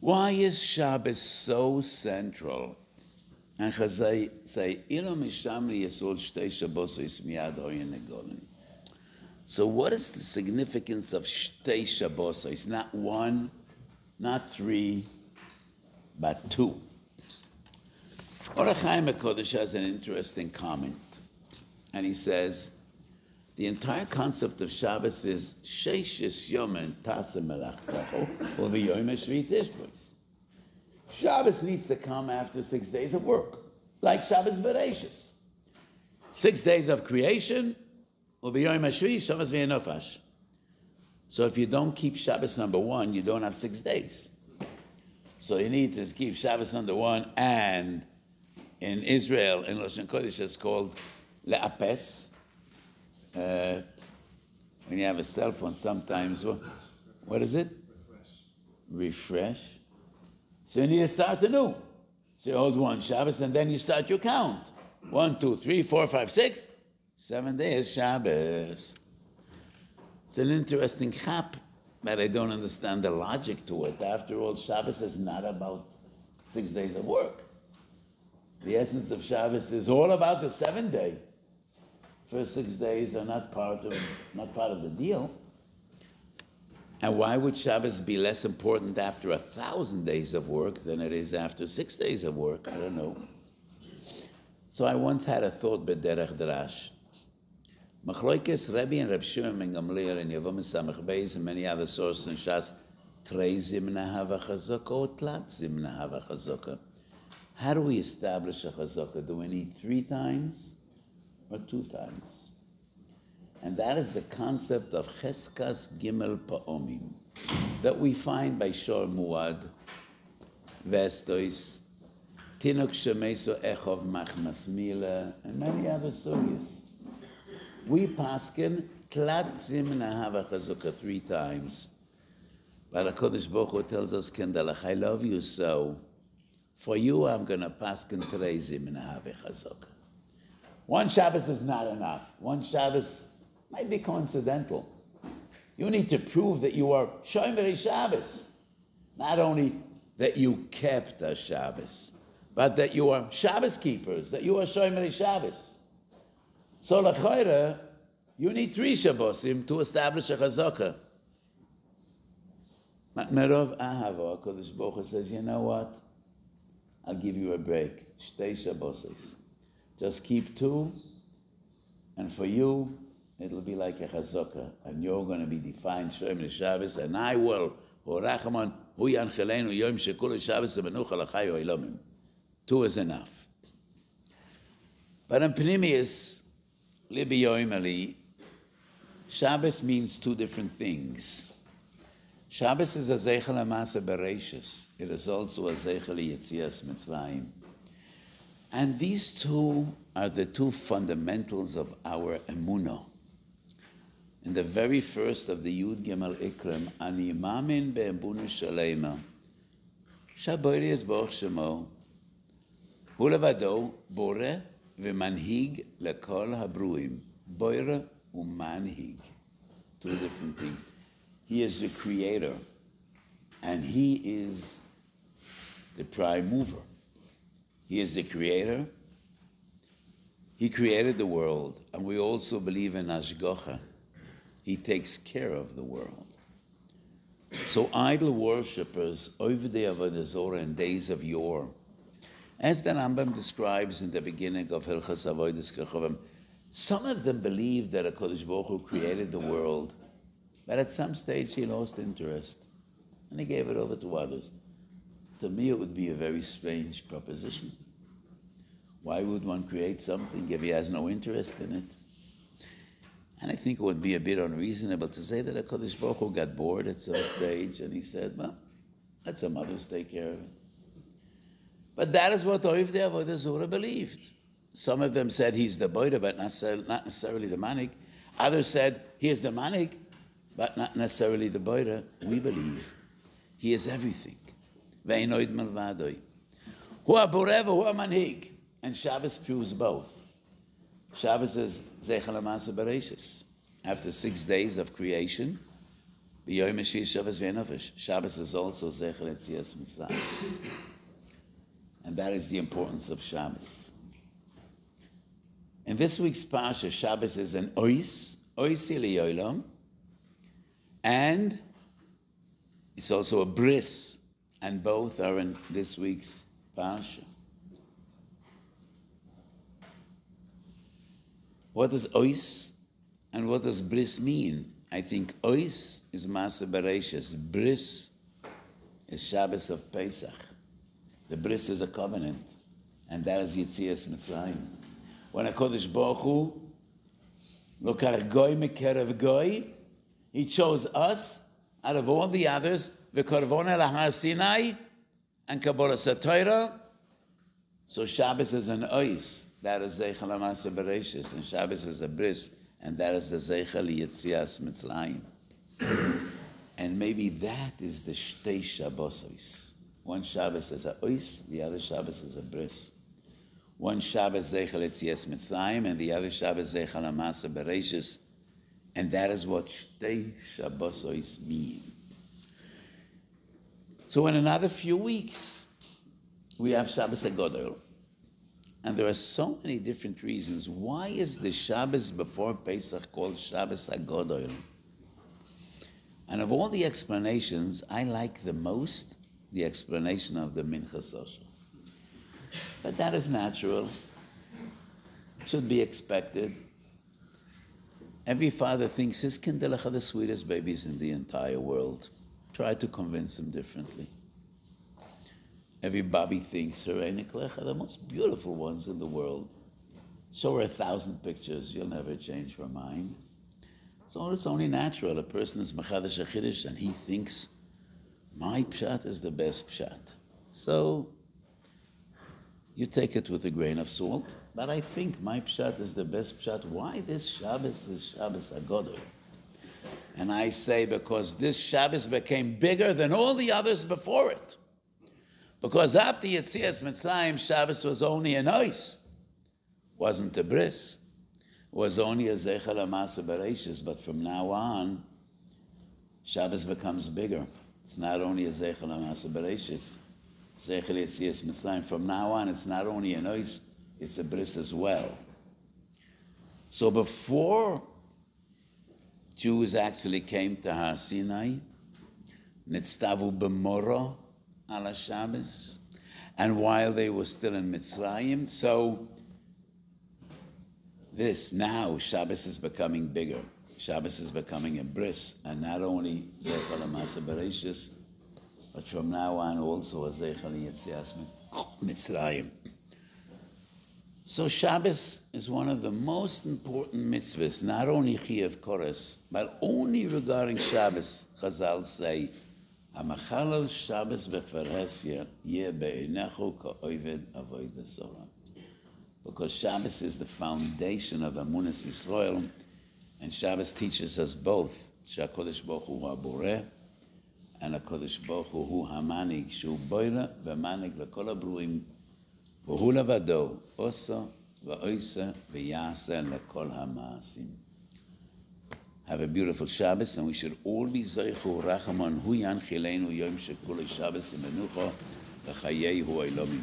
Why is Shabbos so central? And Chazai say, so what is the significance of Shtei Shabbosos? Not one, not three, but two. Or Chaim HaKodesh has an interesting comment. And he says, the entire concept of Shabbos is Sheishis Yomen Tasem Melachtacho uV'Yom HaShvit. Shabbos needs to come after 6 days of work, like Shabbos Bereshis. 6 days of creation, uV'Yom HaShvit, Shabbos V'Yenofash. So if you don't keep Shabbos number 1, you don't have 6 days. So you need to keep Shabbos number 1, and in Israel, in Lashon Kodesh, it's called Le'apes. When you have a cell phone, sometimes, what is it? Refresh. So you need to start anew. So you hold one Shabbos, and then you start your count. 1, 2, 3, 4, 5, 6, 7 days Shabbos. It's an interesting chap, but I don't understand the logic to it. After all, Shabbos is not about 6 days of work. The essence of Shabbos is all about the 7th day. First 6 days are not part of the deal. And why would Shabbos be less important after 1,000 days of work than it is after 6 days of work? I don't know. So I once had a thought b'derech drash. Machloikes Rebbe and Reb Shimon ben Gamliel and Yevamah Beis and many other sources in Shas, Trei zimna hava chazaka or tlat zimna hava chazaka. How do we establish a chazaka? Do we need 3 times or 2 times? And that is the concept of cheskas gimel pa'omim that we find by Shor Muad, Vestois, Tinok shemeso echov machmas mila, and many other sugyas. We paskin tlat zimna hava chazaka 3 times. But HaKadosh Baruch Hu tells us, Kendalach, I love you so. For you, I'm going to paskin trei zimna hava chazaka. One Shabbos is not enough. One Shabbos might be coincidental. You need to prove that you are Shomerei Shabbos. Not only that you kept a Shabbos, but that you are Shabbos keepers, that you are Shomerei Shabbos. So l'chayra, you need 3 Shabbosim to establish a chazaka. Merov Ahava, HaKadosh Baruch Hu says, you know what? I'll give you a break. Shtei Shabbosis. Just keep 2, and for you, it'll be like a chazaka, and you're going to be defined Shomerei Shabbos, and I will. Horachman hu yanchelenu yom shekulu Shabbos benucha lachayu ilomim. 2 is enough. But in Pnimius, libi yoimali, Shabbos means 2 different things. Shabbos is a zeichel amasa bereshis. It is also a zeichel yetzias Mitzrayim. And these 2 are the 2 fundamentals of our emunah. In the very first of the Yud Gimel Ikram, Ani Mamin be'emuna shalema, Shabbori es Baruch Shemo, Hu levado bore v'manhig lekol habruim, boire u'manhig. 2 different things. He is the creator, and he is the prime mover. He is the creator. He created the world, and we also believe in Hashgacha. He takes care of the world. So idol worshippers over the Avodah Zorah in days of yore, as the Rambam describes in the beginning of Hilchas Avodas Kechavim, some of them believe that HaKadosh Baruch Hu created the world, but at some stage he lost interest, and he gave it over to others. To me, it would be a very strange proposition. Why would one create something if he has no interest in it? And I think it would be a bit unreasonable to say that HaKadosh Baruch Hu got bored at some stage and he said, well, let some others take care of it. But that is what Oivdei Avodah Zorah believed. Some of them said he's the boida, but not necessarily the manik. Others said he is the manik, but not necessarily the boida. We believe he is everything. Ve'inoid malvadoi. Hu ha'boreh v'hu ha'manhig. And Shabbos proves both. Shabbos is Zeichel HaMaaseh Bereshis. After 6 days of creation, Shabbos is also Zecher Yetzias Mitzrayim. And that is the importance of Shabbos. In this week's Parsha, Shabbos is an Ois Li'olam, and it's also a bris, and both are in this week's Parsha. What does Ois and what does bris mean? I think Ois is Maaseh Bereishis. Bris is Shabbos of Pesach. The bris is a covenant, and that is Yetzias Mitzrayim. When HaKadosh Baruch Hu, Lokar Goy Mekerev Goy, He chose us out of all the others, V'korvon el Har Sinai, and Kabbalas HaTorah. So Shabbos is an Ois, that is Zeichel HaMaaseh Bereishis, and Shabbos is a bris, and that is the Zeichel Yetzias Mitzrayim. And maybe that is the Shtei Shabbosos. One Shabbos is a Ois, the other Shabbos is a bris. One Shabbos Zeichel Yetzias Mitzrayim, and the other Shabbos Zeichel HaMaaseh Bereishis, and that is what Shtei Shabbosos mean. So in another few weeks, we have Shabbos HaGodol. And there are so many different reasons. Why is the Shabbos before Pesach called Shabbos HaGodol? And of all the explanations, I like the most the explanation of the Minchas Osher. But that is natural. Should be expected. Every father thinks his kinderlech are the sweetest babies in the entire world. Try to convince him differently. Every Bobby thinks her Einiklecha are the most beautiful ones in the world. Show her 1,000 pictures, you'll never change her mind. So it's only natural. A person is Mechadash HaChiddush and he thinks, my pshat is the best pshat. So you take it with a grain of salt, but I think my pshat is the best pshat. Why this Shabbos is Shabbos HaGodol? And I say because this Shabbos became bigger than all the others before it. Because after Yetzias Mitzrayim, Shabbos was only an Ois, wasn't a bris, was only a Zeichel HaMaaseh Bereishis, but from now on, Shabbos becomes bigger. It's not only a Zeichel HaMaaseh Bereishis, Zeichel Yetzias Mitzrayim. From now on, it's not only an Ois, it's a bris as well. So before Jews actually came to Har Sinai, Nitztavu b'moro ala Shabbos, and while they were still in Mitzrayim, so this now Shabbos is becoming bigger. Shabbos is becoming a bris, and not only Zeichel HaMaaseh Bereishis, but from now on also a Zeichel Yetzias Mitzrayim. So Shabbos is one of the most important mitzvahs, not only Chiyuv Kores, but only regarding Shabbos. Chazal say, "Hamachalal Shabbos beferhesia yeh be'einechu ka'oved avodah zorah." Because Shabbos is the foundation of Emunas Yisrael, and Shabbos teaches us both שהקדוש ברוך הוא הבורא, and הקדוש ברוך הוא המנהיג, שהוא בורא ומנהיג לכל הברואים, והוא לבדו עושה ועושה ויעשה לכל המעשים. Have a beautiful Shabbos, and we should all be zeichu rachamon hu yanchilenu yom shekule Shabbos imenucha v'chayehu olamim.